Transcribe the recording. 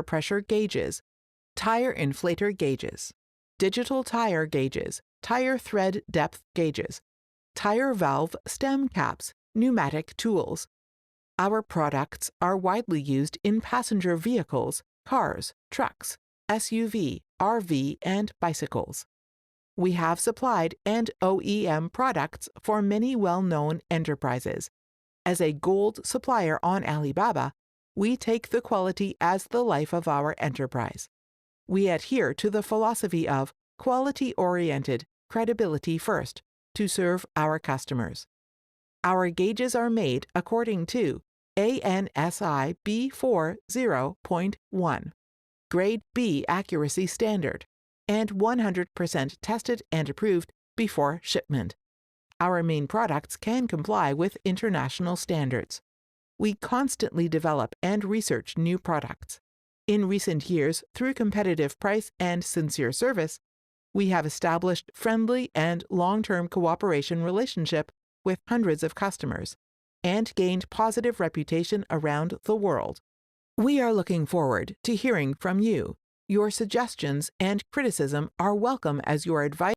pressure gauges, tire inflator gauges, digital tire gauges, tire thread depth gauges, tire valve stem caps, pneumatic tools. Our products are widely used in passenger vehicles, cars, trucks, SUV, RV, and bicycles. We have supplied and OEM products for many well-known enterprises. As a gold supplier on Alibaba, we take the quality as the life of our enterprise. We adhere to the philosophy of quality-oriented, credibility first, to serve our customers. Our gauges are made according to ANSI B40.1, Grade B accuracy standard, and 100% tested and approved before shipment. Our main products can comply with international standards. We constantly develop and research new products. In recent years, through competitive price and sincere service, we have established friendly and long-term cooperation relationship with hundreds of customers and gained positive reputation around the world. We are looking forward to hearing from you. Your suggestions and criticism are welcome as your advice